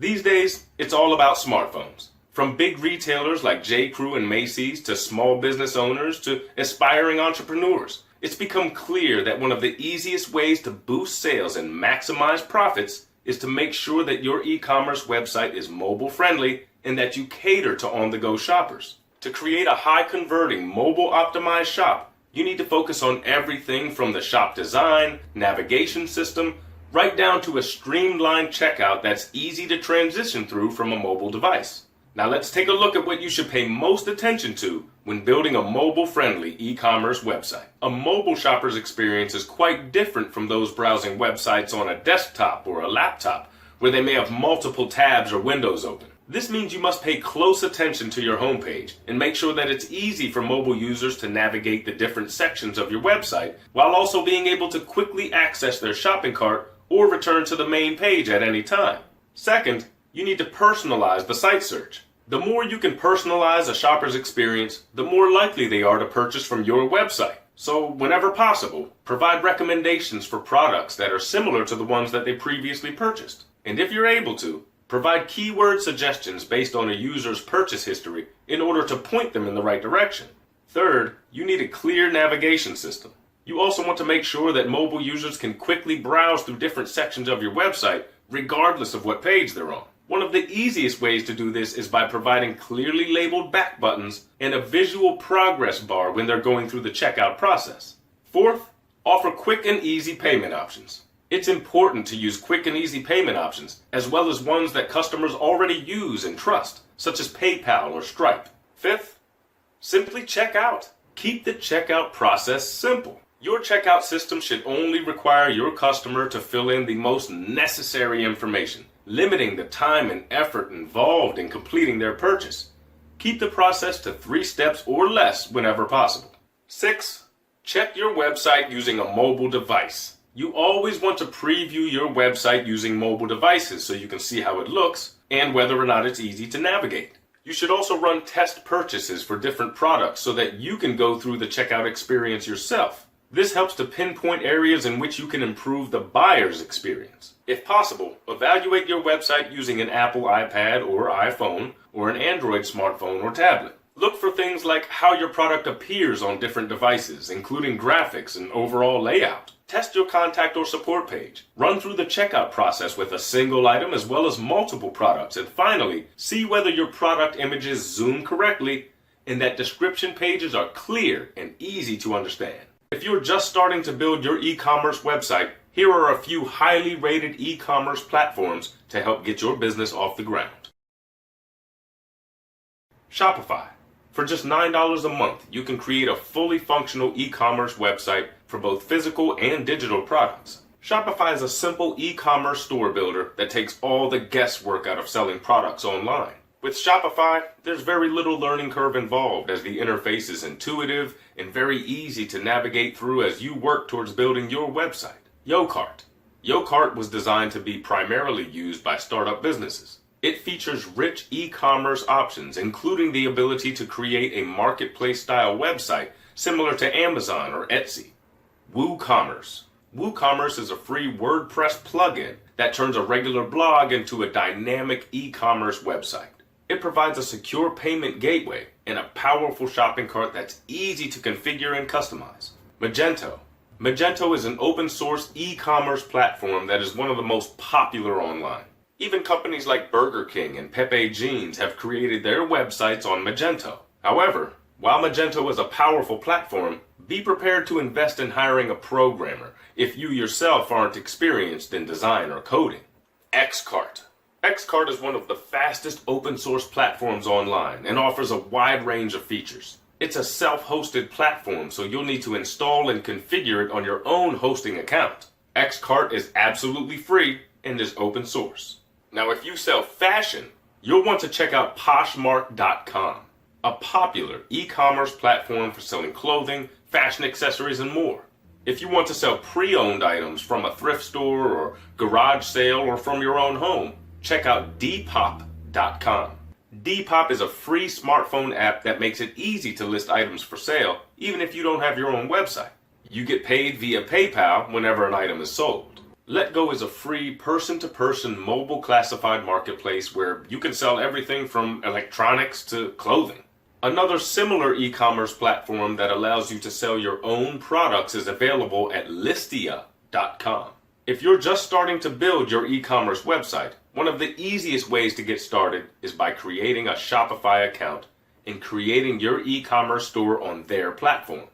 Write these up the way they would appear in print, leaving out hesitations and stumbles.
These days, it's all about smartphones. From big retailers like J.Crew and Macy's to small business owners to aspiring entrepreneurs, it's become clear that one of the easiest ways to boost sales and maximize profits is to make sure that your e-commerce website is mobile friendly and that you cater to on-the-go shoppers. To create a high-converting, mobile-optimized shop, you need to focus on everything from the shop design, navigation system, right down to a streamlined checkout that's easy to transition through from a mobile device. Now let's take a look at what you should pay most attention to when building a mobile-friendly e-commerce website. A mobile shopper's experience is quite different from those browsing websites on a desktop or a laptop, where they may have multiple tabs or windows open. This means you must pay close attention to your homepage and make sure that it's easy for mobile users to navigate the different sections of your website, while also being able to quickly access their shopping cart or return to the main page at any time. Second, you need to personalize the site search. The more you can personalize a shopper's experience, the more likely they are to purchase from your website. So, whenever possible, provide recommendations for products that are similar to the ones that they previously purchased. And if you're able to, provide keyword suggestions based on a user's purchase history in order to point them in the right direction. Third, you need a clear navigation system. You also want to make sure that mobile users can quickly browse through different sections of your website, regardless of what page they're on. One of the easiest ways to do this is by providing clearly labeled back buttons and a visual progress bar when they're going through the checkout process. Fourth, offer quick and easy payment options. It's important to use quick and easy payment options, as well as ones that customers already use and trust, such as PayPal or Stripe. Fifth, simply check out. Keep the checkout process simple. Your checkout system should only require your customer to fill in the most necessary information, limiting the time and effort involved in completing their purchase. Keep the process to 3 steps or less whenever possible. 6. Check your website using a mobile device. You always want to preview your website using mobile devices so you can see how it looks and whether or not it's easy to navigate. You should also run test purchases for different products so that you can go through the checkout experience yourself. This helps to pinpoint areas in which you can improve the buyer's experience. If possible, evaluate your website using an Apple iPad or iPhone or an Android smartphone or tablet. Look for things like how your product appears on different devices, including graphics and overall layout. Test your contact or support page. Run through the checkout process with a single item as well as multiple products. And finally, see whether your product images zoom correctly and that description pages are clear and easy to understand. If you're just starting to build your e-commerce website, here are a few highly rated e-commerce platforms to help get your business off the ground. Shopify. For just $9 a month, you can create a fully functional e-commerce website for both physical and digital products. Shopify is a simple e-commerce store builder that takes all the guesswork out of selling products online. With Shopify, there's very little learning curve involved, as the interface is intuitive and very easy to navigate through as you work towards building your website. Yocart. Yocart was designed to be primarily used by startup businesses. It features rich e-commerce options, including the ability to create a marketplace-style website similar to Amazon or Etsy. WooCommerce. WooCommerce is a free WordPress plugin that turns a regular blog into a dynamic e-commerce website. It provides a secure payment gateway and a powerful shopping cart that's easy to configure and customize. Magento. Magento is an open source e-commerce platform that is one of the most popular online. Even companies like Burger King and Pepe Jeans have created their websites on Magento. However, while Magento is a powerful platform, be prepared to invest in hiring a programmer if you yourself aren't experienced in design or coding. Xcart. Xcart is one of the fastest open source platforms online and offers a wide range of features. It's a self-hosted platform, so you'll need to install and configure it on your own hosting account. Xcart is absolutely free and is open source. Now, if you sell fashion, you'll want to check out Poshmark.com, a popular e-commerce platform for selling clothing, fashion accessories, and more. If you want to sell pre-owned items from a thrift store or garage sale or from your own home, check out Depop.com. Depop is a free smartphone app that makes it easy to list items for sale, even if you don't have your own website. You get paid via PayPal whenever an item is sold. Letgo is a free person-to-person mobile classified marketplace where you can sell everything from electronics to clothing. Another similar e-commerce platform that allows you to sell your own products is available at Listia.com. If you're just starting to build your e-commerce website, one of the easiest ways to get started is by creating a Shopify account and creating your e-commerce store on their platform.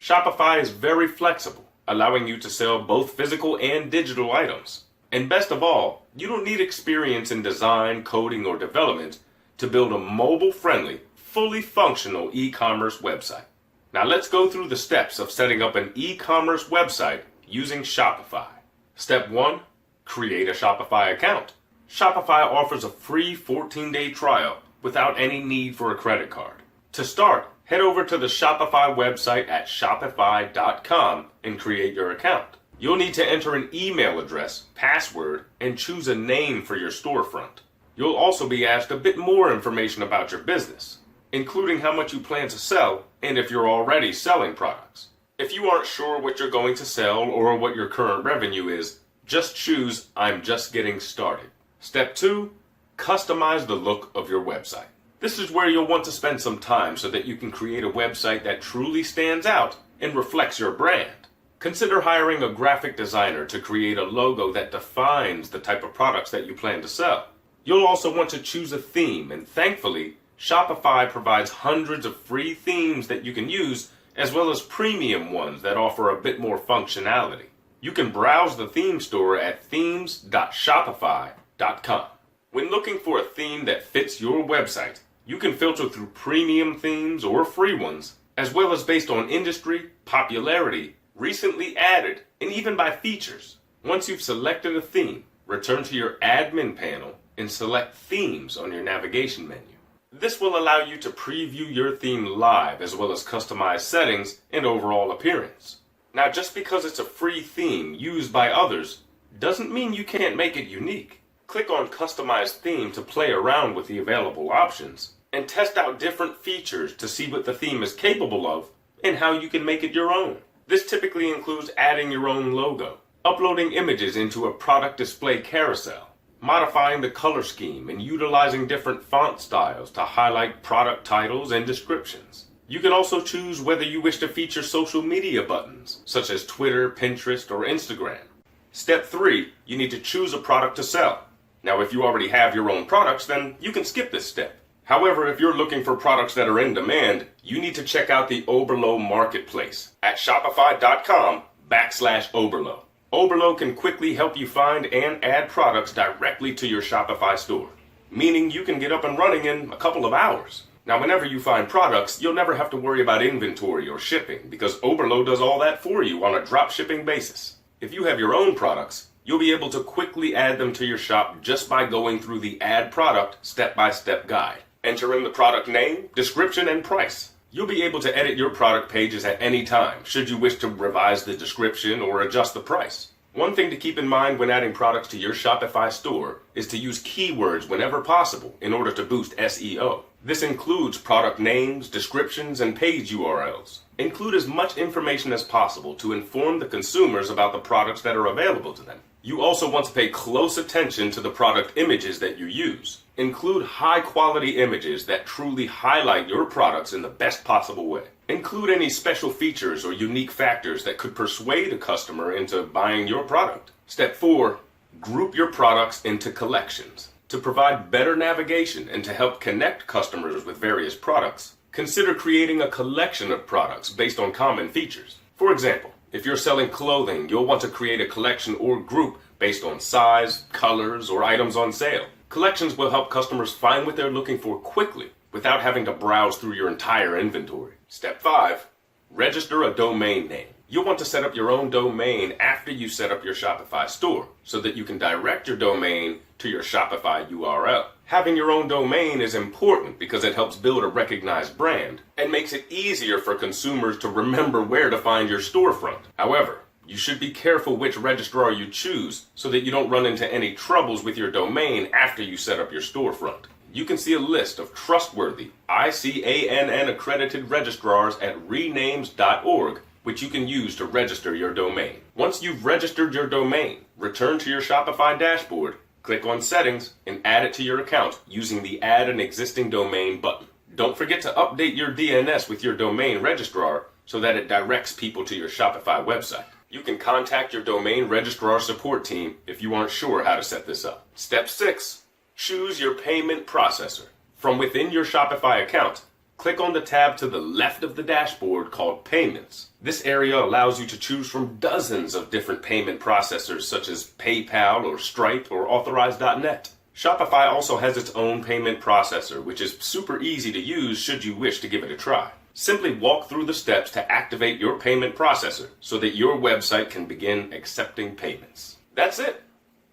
Shopify is very flexible, allowing you to sell both physical and digital items. And best of all, you don't need experience in design, coding, or development to build a mobile-friendly, fully functional e-commerce website. Now let's go through the steps of setting up an e-commerce website using Shopify. Step 1. Create a Shopify account. Shopify offers a free 14-day trial without any need for a credit card. To start, head over to the Shopify website at Shopify.com and create your account. You'll need to enter an email address, password, and choose a name for your storefront. You'll also be asked a bit more information about your business, including how much you plan to sell and if you're already selling products. If you aren't sure what you're going to sell or what your current revenue is, just choose I'm just getting started. Step 2. Customize the look of your website. This is where you'll want to spend some time so that you can create a website that truly stands out and reflects your brand. Consider hiring a graphic designer to create a logo that defines the type of products that you plan to sell. You'll also want to choose a theme, and thankfully, Shopify provides hundreds of free themes that you can use, as well as premium ones that offer a bit more functionality. You can browse the theme store at themes.shopify.com. When looking for a theme that fits your website, you can filter through premium themes or free ones, as well as based on industry, popularity, recently added, and even by features. Once you've selected a theme, return to your admin panel and select Themes on your navigation menu. This will allow you to preview your theme live as well as customize settings and overall appearance. Now, just because it's a free theme used by others doesn't mean you can't make it unique. Click on Customize Theme to play around with the available options and test out different features to see what the theme is capable of and how you can make it your own. This typically includes adding your own logo, uploading images into a product display carousel, modifying the color scheme, and utilizing different font styles to highlight product titles and descriptions. You can also choose whether you wish to feature social media buttons, such as Twitter, Pinterest, or Instagram. Step 3, you need to choose a product to sell. Now, if you already have your own products, then you can skip this step. However, if you're looking for products that are in demand, you need to check out the Oberlo Marketplace at Shopify.com/Oberlo. Oberlo can quickly help you find and add products directly to your Shopify store, meaning you can get up and running in a couple of hours. Now, whenever you find products, you'll never have to worry about inventory or shipping because Oberlo does all that for you on a drop shipping basis. If you have your own products, you'll be able to quickly add them to your shop just by going through the Add Product step-by-step guide. Enter in the product name, description, and price. You'll be able to edit your product pages at any time, should you wish to revise the description or adjust the price. One thing to keep in mind when adding products to your Shopify store is to use keywords whenever possible in order to boost SEO. This includes product names, descriptions, and page URLs. Include as much information as possible to inform the consumers about the products that are available to them. You also want to pay close attention to the product images that you use. Include high-quality images that truly highlight your products in the best possible way. Include any special features or unique factors that could persuade a customer into buying your product. Step 4, group your products into collections. To provide better navigation and to help connect customers with various products, consider creating a collection of products based on common features. For example, if you're selling clothing, you'll want to create a collection or group based on size, colors, or items on sale. Collections will help customers find what they're looking for quickly without having to browse through your entire inventory. Step 5, register a domain name. You'll want to set up your own domain after you set up your Shopify store so that you can direct your domain to your Shopify URL. Having your own domain is important because it helps build a recognized brand and makes it easier for consumers to remember where to find your storefront. However, you should be careful which registrar you choose so that you don't run into any troubles with your domain after you set up your storefront. You can see a list of trustworthy ICANN accredited registrars at renames.org which you can use to register your domain. Once you've registered your domain, return to your Shopify dashboard, click on Settings, and add it to your account using the Add an Existing Domain button. Don't forget to update your DNS with your domain registrar so that it directs people to your Shopify website. You can contact your domain registrar support team if you aren't sure how to set this up. Step 6. Choose your payment processor. From within your Shopify account, click on the tab to the left of the dashboard called Payments. This area allows you to choose from dozens of different payment processors such as PayPal or Stripe or Authorize.net. Shopify also has its own payment processor, which is super easy to use should you wish to give it a try. Simply walk through the steps to activate your payment processor so that your website can begin accepting payments. That's it.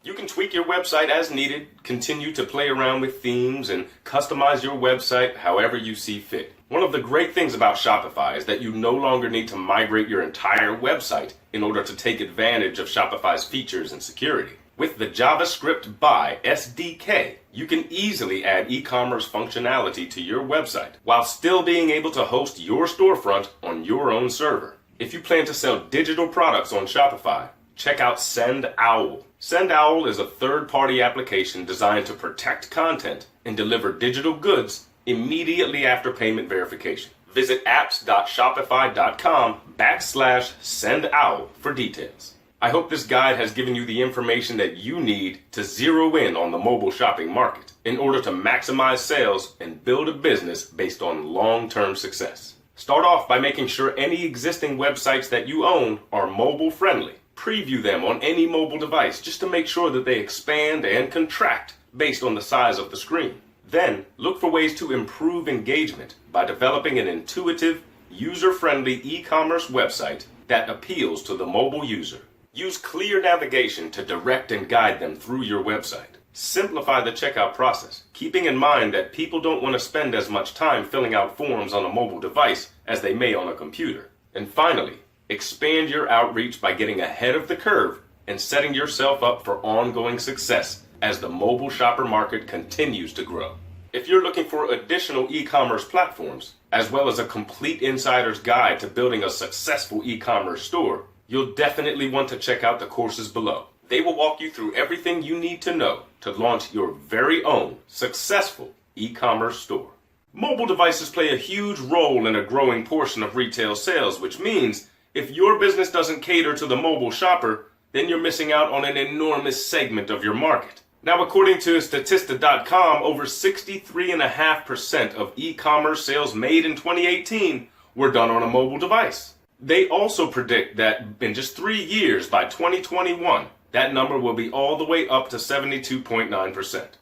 You can tweak your website as needed, continue to play around with themes, and customize your website however you see fit. One of the great things about Shopify is that you no longer need to migrate your entire website in order to take advantage of Shopify's features and security. With the JavaScript BY SDK, you can easily add e-commerce functionality to your website while still being able to host your storefront on your own server. If you plan to sell digital products on Shopify, check out SendOwl. SendOwl is a third-party application designed to protect content and deliver digital goods immediately after payment verification. Visit apps.shopify.com/SendOwl for details. I hope this guide has given you the information that you need to zero in on the mobile shopping market in order to maximize sales and build a business based on long-term success. Start off by making sure any existing websites that you own are mobile friendly. Preview them on any mobile device just to make sure that they expand and contract based on the size of the screen. Then, look for ways to improve engagement by developing an intuitive, user-friendly e-commerce website that appeals to the mobile user. Use clear navigation to direct and guide them through your website. Simplify the checkout process, keeping in mind that people don't want to spend as much time filling out forms on a mobile device as they may on a computer. And finally, expand your outreach by getting ahead of the curve and setting yourself up for ongoing success as the mobile shopper market continues to grow. If you're looking for additional e-commerce platforms, as well as a complete insider's guide to building a successful e-commerce store, you'll definitely want to check out the courses below. They will walk you through everything you need to know to launch your very own successful e-commerce store. Mobile devices play a huge role in a growing portion of retail sales, which means if your business doesn't cater to the mobile shopper, then you're missing out on an enormous segment of your market. Now, according to Statista.com, over 63.5% of e-commerce sales made in 2018 were done on a mobile device. They also predict that in just 3 years, by 2021, that number will be all the way up to 72.9%.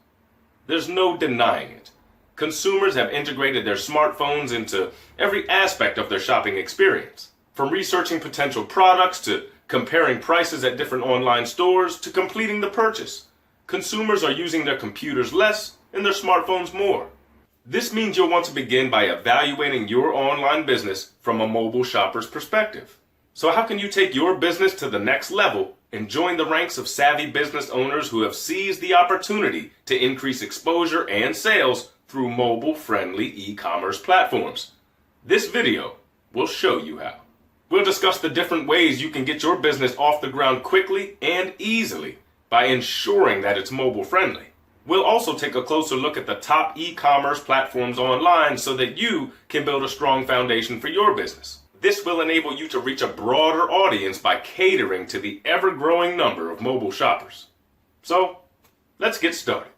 There's no denying it. Consumers have integrated their smartphones into every aspect of their shopping experience. From researching potential products to comparing prices at different online stores to completing the purchase, consumers are using their computers less and their smartphones more. This means you'll want to begin by evaluating your online business from a mobile shopper's perspective. So how can you take your business to the next level and join the ranks of savvy business owners who have seized the opportunity to increase exposure and sales through mobile-friendly e-commerce platforms? This video will show you how. We'll discuss the different ways you can get your business off the ground quickly and easily by ensuring that it's mobile friendly. We'll also take a closer look at the top e-commerce platforms online so that you can build a strong foundation for your business. This will enable you to reach a broader audience by catering to the ever-growing number of mobile shoppers. So, let's get started.